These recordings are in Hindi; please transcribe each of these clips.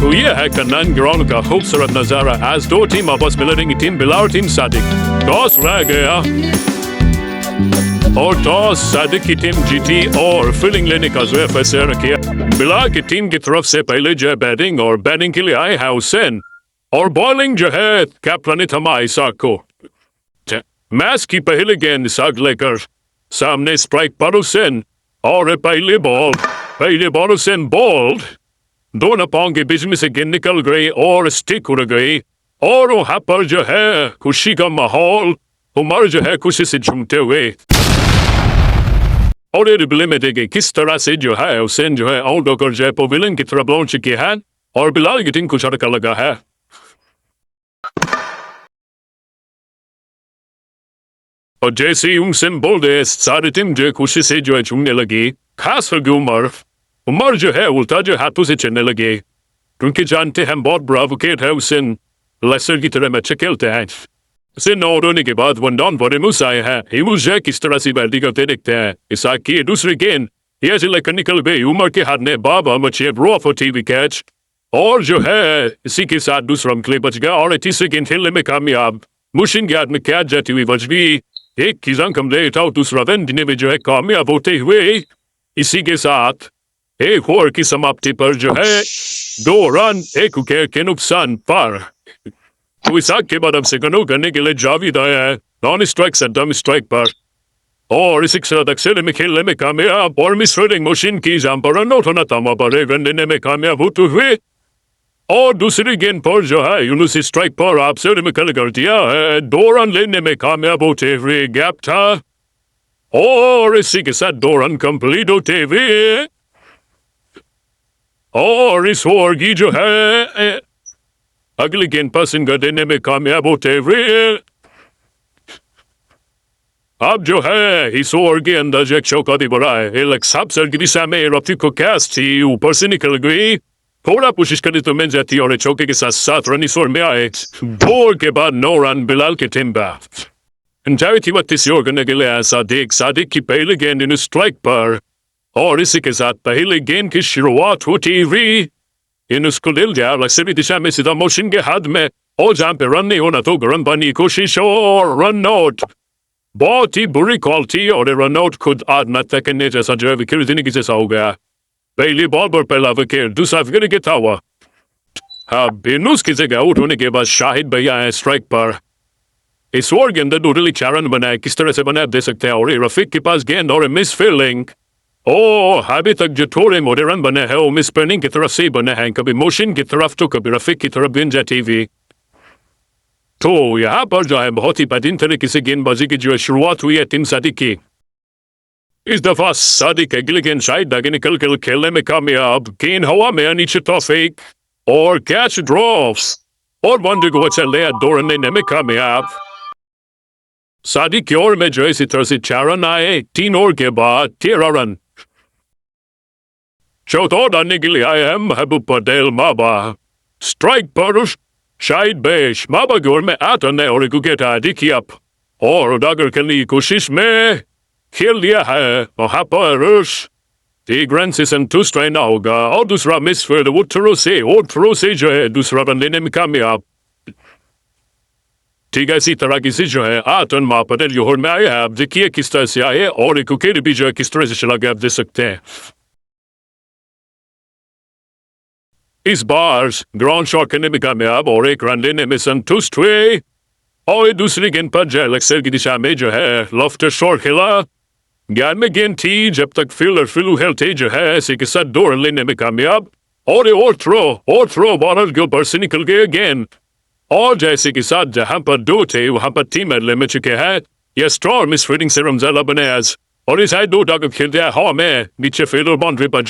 तो ये है कन्नन ग्राउंड का खूबसूरत नजारा। आज दो टीम आपस में लड़ेंगी, टीम बिला और टीम सादिक। टॉस रह गया और टॉस सादिक की टीम जीती और फील्डिंग लेने का जो है फैसला किया। बिला की टीम की तरफ से पहले जो है बैटिंग, और बैटिंग के लिए आए हैं हुसैन, और बॉलिंग जो है कैप्टन ने थमा इसाक को। मैच की पहली गेंद इसाक लेकर सामने स्ट्राइक पर हुसैन, और पहले बॉल हुसैन बॉल्ड। दोनों पाँव के बीच में से गेंद निकल गई और स्टिक उड़ गई, और वहां पर जो है खुशी का माहौल, उमर जो है खुशी से झूमते हुए और रिप्ले में देखे किस तरह से जो है हुसैन जो है आउट होकर जो है पवेलियन की तरफ लॉन्च किया है, और बिलाल की टीम को झटका लगा है। और जैसे ही हुसैन बोल दे, सारी टीम जो है खुशी से जो है झूमने लगी, खास करके उमर जो है उल्टा जो हाथों से चलने लगे, क्योंकि जानते हैं बहुत बड़ा विकेट है हुसैन, लेस्टर की तरह मैच खेलते हैं। हुसैन आउट होने के बाद वन डाउन पर इमूस आए हैं। इमूस जो है किस तरह से बैटिंग करते देखते हैं। इसाक की दूसरी गेंद ये से लेकर निकल गई, उमर के हाथ ने बाबा मचे ड्रॉ फॉर टीवी कैच, और जो है इसी के साथ दूसरा अंकले बच गया, और तीसरी गेंद खेलने में कामयाब। मुशिन के हाथ में कैच जाती हुई बच गई, एक की रंग कम ले था, दूसरा रन देने में जो है कामयाब होते हुए इसी के साथ एक ओवर की समाप्ति पर जो है 2 रन 1 विकेट के नुकसान पर। तो इसाक के बाद अब सेकंडों करने के लिए जावेद आया है नॉन स्ट्राइक से डम स्ट्राइक पर, और इसी के साथ अक्सर में खेलने में कामयाब, और मिस रेडिंग मशीन की जहां पर रन आउट होना था वहां पर 1 रन देने में कामयाब होते हुए, और दूसरी गेंद पर जो है यूनुस स्ट्राइक पर आपसे में कल कर दिया है, 2 रन लेने में कामयाब होते हुए गैप था, और इसी के साथ 2 रन कंप्लीट होते हुए, और इस ओवर की जो है अगली गेंद पसंद कर देने में कामयाब होते हुए अब जो है इस ओवर के अंदर जो एक चौका भी बड़ा है, एक सबसर की दिशा में रफ्ती को कैच थी, ऊपर से निकल गई, थोड़ा कोशिश करी तो मिल जाती, और चौके के साथ 7 रन इस ओवर में आए। बॉल के बाद 9 रन बिलाल के टीम बैट थी वक्त इस ओवर करने के लिए सादिक की पहली गेंद इन स्ट्राइक पर, और इसी के साथ पहले गेंद की शुरुआत होती हुई इन उसको ले लिया लक्ष्मी दिशा में सीधा मोशन के हाथ में, और जहां पे रन नहीं होना तो रन पाने की कोशिश, और रन आउट। बहुत ही बुरी कॉल थी, और रन आउट खुद आदना तक ने जैसा जो है विकेट देने की जैसा हो गया। पहली बॉल पर पहला विकेट, दूसरा विकेट के था हुआ। हाँ, बेनूस की जगह आउट होने के बाद शाहिद भैया है स्ट्राइक पर। इस ओवर के अंदर टोटली 4 रन बनाए, किस तरह से बनाए आप दे सकते हैं, और रफीक के पास गेंद और मिस फील्डिंग, अभी तक जो थोड़े मोटे रन बने हैं वो मिस पेनिंग की तरफ से ही बने हैं, कभी मोशन की तरफ तो कभी रफीक की तरफ गिन जाती हुई। तो यहाँ पर जो है बहुत ही बेहतरीन तरीके से गेंदबाजी की जो है शुरुआत हुई है टीम सादिक की। इस दफा सादिक अगली गेंद शायद आगे निकल कर खेलने में कामयाब, गेंद हवा में नीचे तौफीक, और कैच ड्रॉप्स, और वनडे को अच्छा ले 2 रन लेने में कामयाब। सादिक की ओर में जो है इसी तरह से 4 रन आए, 3 ओवर के बाद 13 रन। चौथा डालने के लिए आए हैं महबूब पटेल माबा, स्ट्राइक पर शाहिद बेश, माबा की ओर में 8 रन और एक विकेट आदि अप, और उड़ाकर खेलने की कोशिश में खेल लिया है वहां पर 3 रन से संतुष्ट रहना होगा, और दूसरा मिस फील्ड वो थ्रो से जो है दूसरा रन लेने में कामयाब। ठीक है, इसी तरह की जो है 8 रन माँ पटेल की ओर में आए हैं। आप देखिए किस तरह से आए, और एक विकेट भी जो है किस तरह से चला गया आप देख सकते हैं। इस बार ग्राउंड शॉट करने में कामयाब और 1 रन लेने में संतुष्ट हुए, और दूसरी गेंद पर जो लेक्सर की दिशा में जो है लॉफ्टर शॉट खेला। गेंद में गेंद थी जब तक फील्डर फिलू हेल्थ जो है इसी के साथ 2 रन लेने में कामयाब, और थ्रो बॉलर के ऊपर से निकल गए गेंद, और जैसे के साथ जहां पर 2 थे वहां पर 3 रन ले चुके हैं। यह स्ट्रॉन्ग मिस फील्डिंग से रमजाला बनाज, और इस 2 डाकर खेलते हैं हवा में नीचे फील्डर बाउंड्री पर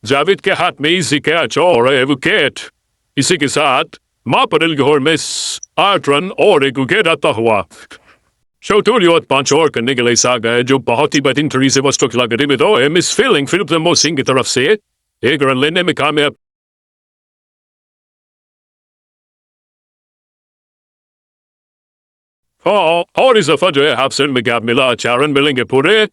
जावेद के हाथ में इजी कैच और विकेट। इसी के साथ माँ पटेल के ओर में 8 रन और 1 विकेट आता हुआ। चौथी और 5 ओवर करने के लिए आ गए, जो बहुत ही बेहतरीन तरीके से वस्तु खिला कर दो मिस फील्डिंग फिलिप सिंह की तरफ से 1 रन लेने में कामयाब। और इस दफा जो है हाफ सेंचुरी में गैप मिला, 4 रन मिलेंगे पूरे,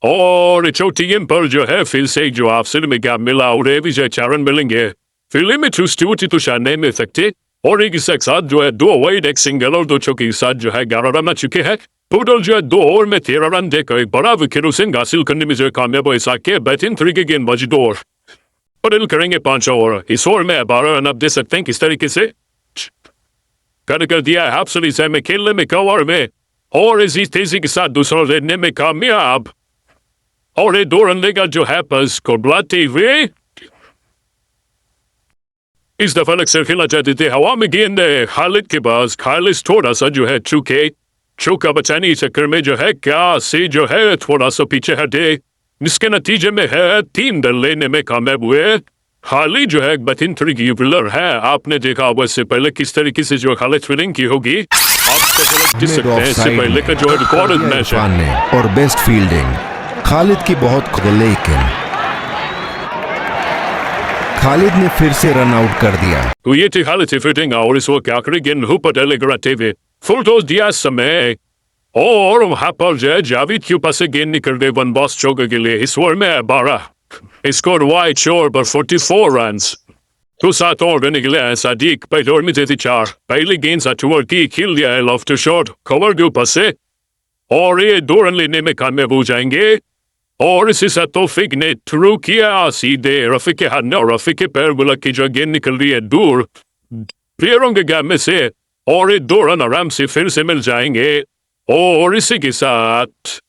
और चौथी गेंद पर जो है फिर से जो हाफ सेंचुरी में गैप मिला और भी जो 4 रन मिलेंगे। फिल्म में चुस्ती तो शाने में सकते और एक के साथ जो है 2 वाइड एक सिंगल और 2 चौके के साथ जो है 11 रन आ चुके हैं। पुडल जो है 2 ओवर में 13 रन देकर एक बड़ा विकेट हासिल करने में जो कामयाब हुआ। इस के बेहतरीन तरीके गेंदबाजी दौर बदल करेंगे 5 ओवर। इस ओवर में 12 रन आप दे सकते हैं किस तरीके से कर दिया है हाफ से में खेलने में कवर में और इसी तेजी के साथ दूसरा लेने में कामयाब और ये 2 रन लेगा जो है बस को बुलाते हुए इस दफा अक्सर खेलना चाहते थे हवा में गेंद खालिद के पास। खालिद थोड़ा सा जो है चूके चौका बचाने के चक्कर में जो है क्या से जो है थोड़ा सा पीछे हटे जिसके नतीजे में है 3 रन लेने में कामयाब हुए। खालिद जो है एक बेहतरीन तरीके की बॉलर है। आपने देखा होगा इससे पहले किस तरीके से जो खालिद फील्डिंग की होगी इससे पहले का जो है रिकॉर्डेड मैच है और बेस्ट फील्डिंग खालिद की बहुत लेकिन खालिद ने फिर से रन आउट कर दिया। तो ये थी खालिद की फील्डिंग और इस वक्त आखिरी गेंद ऊपर डाले कराते हुए फुल टॉस दिया समय और वहां पर जो है जावेद के ऊपर से गेंद निकल गए 1 बॉस चौके के लिए। इस ओवर में 12 स्कोर वाइड शोर पर 44 रन। तो 7 ओवर करने के लिए सादिक पहले ओवर में देती 4 पहली गेंद साथ ओवर की खेल दिया है लॉफ्ट शॉट कवर के ऊपर से और ये 2 रन लेने में कामयाब हो जाएंगे। और इसी साथ तौफीक ने थ्रू किया सीधे रफीक के हाथ में और रफीक के पैर बुला की जो गेंद निकल रही है दूर प्लेयरों के गैप में से और ये 2 रन आराम से फिर से मिल जाएंगे। और इसी के साथ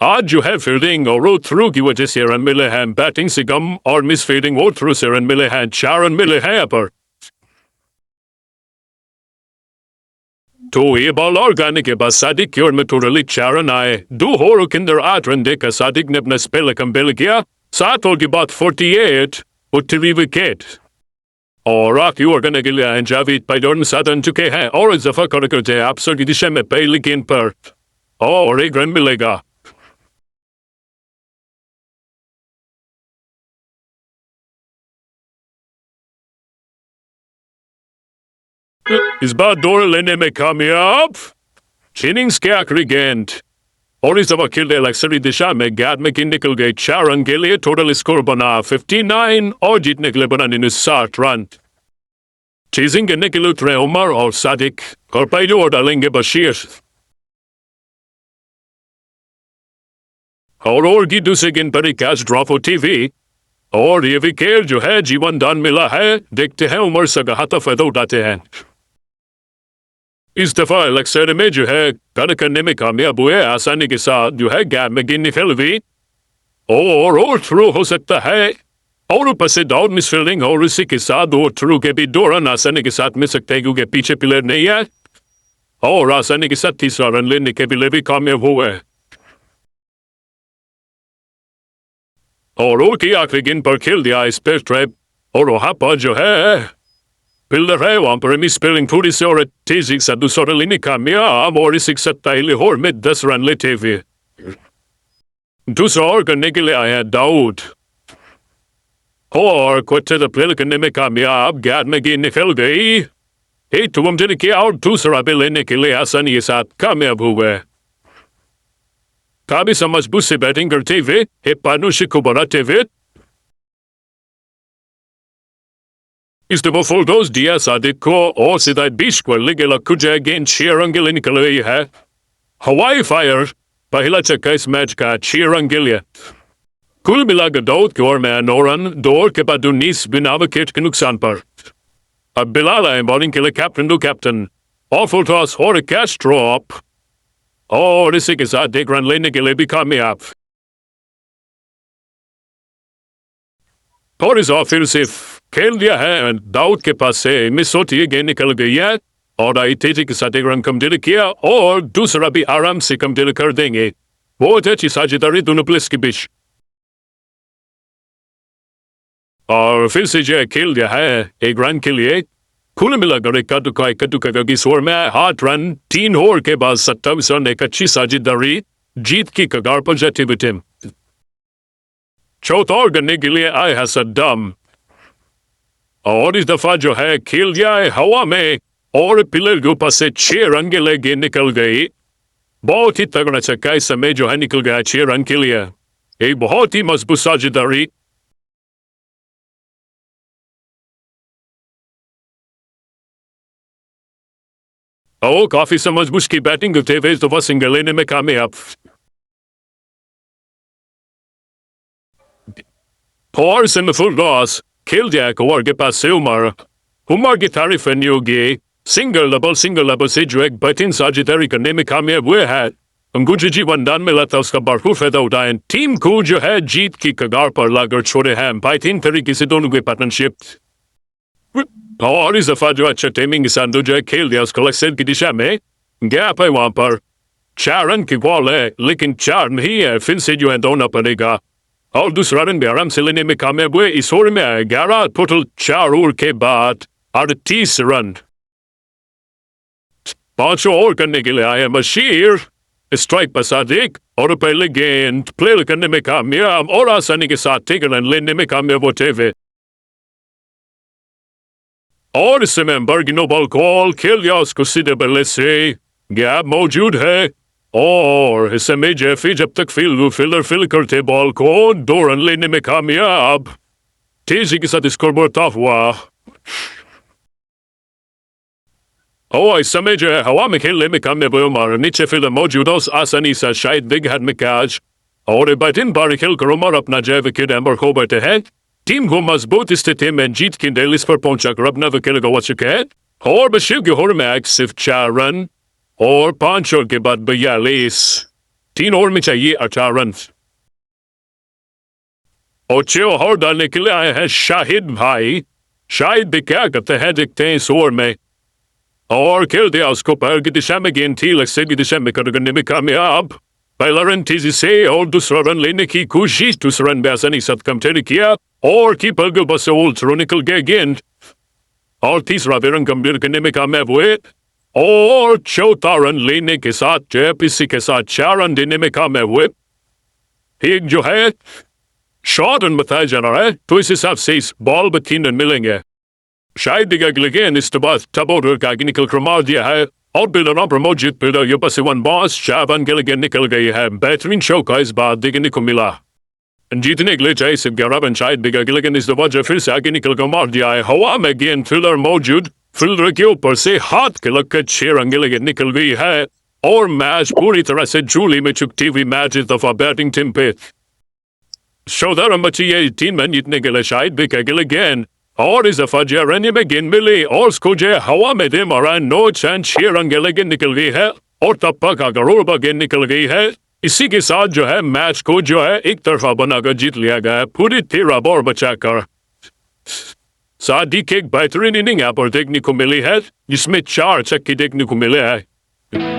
आज जो है फील्डिंग और थ्रू की वजह से रन मिले हैं बैटिंग से कम और मिस फील्डिंग और थ्रू से रन मिले हैं 4 रन मिले हैं यहाँ पर। तो ये बॉल और गाने के बाद सादिक की ओर में टोटली 4 रन आए। 2 ओवर के अंदर 8 रन देकर सादिक ने अपना स्पेल कंपेल किया। 7 ओवर के बाद 48 और 3 विकेट और आखिरी ओवर करने के लिए जावेद पहले में 7 रन चुके हैं और इस दफा करते हैं आप की दिशा में पहली गेंद पर और 1 रन मिलेगा। इस बार 2 रन लेने में कामयाब इनिंग्स के आखिरी गेंद और इस दफा खेलते लक्सरी दिशा में गेंद में गेंद निकल गई 4 रन के लिए। टोटल स्कोर बना 59 और जीतने के लिए बना 60 रन। चेजिंग करने के लिए उतरे उमर और सादिक और पहले ओवर डालेंगे बशीर और की दूसरी गेंद पर कैच ड्रॉप होती हुई और ये विकेट जो है जीवन दान मिला है। देखते हैं उमर से हाथ फायदा उठाते हैं। इस दफा लक्सर में जो है कर करने में कामयाब हुए आसानी के साथ जो है गैप में गेंद निकल गई और थ्रू हो सकता है और ऊपर से डाउन मिस फील्डिंग और इसी के साथ और थ्रू के भी 2 रन आसानी के साथ मिल सकते हैं क्योंकि पीछे प्लेयर नहीं है और आसानी के साथ 3रा रन लेने के लिए भी कामयाब हुए और की आखिरी गेंद पर खेल दिया स्पेस ट्रैप और वहां पर जो है फिल्डर है वहां पर मिस फील्डिंग थोड़ी सी और तेजी के साथ दूसरा लेने कामयाब और इसी के साथ पहले ओवर में 10 रन लेते हुए दूसरा ओवर करने के लिए आया दाऊद और क्वार्टर प्ले करने में कामयाब गेंद में गेंद निकल गई। एक रन किया और दूसरा भी लेने के लिए आसानी के साथ कामयाब हुए। काफी मजबूत से बैटिंग करते हुए पार्टनरशिप को बढ़ाते हुए इस दफा फुल टॉस दिया सादिक को और सीधा 20 को लेके कुछ गेंद 6 रन के लिए निकल रही है। हवाई फायर पहला छक्का इस मैच का 6 रन के लिए। कुल मिलाकर दाऊद की ओर में 9 रन 2 ओवर के बाद 19 बिना विकेट के नुकसान पर। अब बिलाल आए बॉलिंग के लिए कैप्टन और फुल टॉस और कैच ड्रॉप और इसी के साथ 1 रन लेने के लिए भी कामयाब। और इस फिर से खेल दिया है दाऊद के पास से मिस होती है गेंद निकल गई है और आई तेजी के साथ 1 रन कम दिल किया और दूसरा भी आराम से कम दिल कर देंगे। बहुत अच्छी साझेदारी दोनों प्लेयर्स के बीच और फिर से जो खेल दिया है 1 रन के लिए। कुल मिलाकर कद्दू का इस ओवर में 8 रन 3 ओवर के बाद 27 रन एक अच्छी साझेदारी जीत की कगार पर जाती हुई टीम। चौथा ओवर करने के लिए आए है सद्दाम और इस दफा जो है खेल दिया है हवा में और पिलर के ऊपर से 6 रन के लिए गेंद निकल गई। बहुत ही तगड़ा छक्का इस समय जो है निकल गया 6 रन के लिए। एक बहुत ही मजबूत साझेदारी काफी समझ बुझ की बैटिंग करते हुए दफा सिंगल लेने में कामयाब। Por in the full loss, killed Jack or get past Silmar. Humar guitar for new gay, single double sidreg, but in Sagittaric and name come we had. Guji one done Milatos Kabarhu Fedodyne, Team Kuja had Jeet Kikagarpa Lager Chodeham, Python Perikisidongue partnership. Or is the Fadra Chataming Sanduja Kilias collected Gidishame? Gap I wamper. Charan Kiwale, licking charm here, Finsidu and Donapaniga. All dus raren bearam selene me kamebwe isorme gara putul charur ke bat are the teas run. Pancho organigile I am a sheer. Strike pasadik, or a peligan, plelican nemekamiam, or a sanigasat tigan and linemekame whatever. Or the sememberg no balcol, kill yos considerably, gab mojud he. Or his major fidge up the field filler filker ball code, Doran lene me kamiab. Tizig is at the scoreboard tafwa. I some major how I make him me come bumar, Nietzsche fill the mojudos asanisa shite big had mikaj. Or a bitin barikil kromar up najeva kid amber hobart ahead. Team Gumas botis to Tim and Jeet kindelis for ponchak rub never kill go what you can. Or bashilgi hormax if charan. Or Pancho Gibat Bayalis. Teen or Michaye Artarant. Ochio Horda Nikila has Shahid Bhai. Shahid Bikak at the headache tains or me. Or kill the Auscoper, get the Shamagin Til, like said the Shamakanimikami up. By Lauren Tizi say, or to Soran Leniki Kushi to Soran Basani Satkamterikia, or keep a gubas old Tronical Gagin. Or Tis Raveran Gambirkanimika Mavwit. Or Chotaran Linik Isat Jepisik Charan Dinimikame whip. Hig Johet. Shot and Mathajanare, Twisis have says ball between and millinge. Shaidigagligan is to bath Tabodur Gaginical Cromardia, outbuild an upper builder Yupasi one boss, Chavan Gilligan Nickelgay have Betrin Shokais bad Diginikumila. And Jitiniglitch Ace of Garaban Shide Bigagligan is the Vaja Filsaginical Gomardia, Hawam again filler mojud. Filder per se hot kilaka cheer and gilligan nickel we had, or match puri terasa Julie Michuk TV matches of a batting timpit. Show that a machi 18 man yit niggelashide bika gilligan, or is a fajar any begin milli, or skoje hawamedim or an no chance cheer and gilligan nickel we had, or tapaka garuba gen nickel we had. Isigi sa jo hai match ko jo hai ek tarfa banaga jeet liya gaya puri tera bor bachakar. Sa dik एक बेहतरीन इनिंग पर देखने को मिली है जिसमें 4 छक्के देखने को मिले हैं।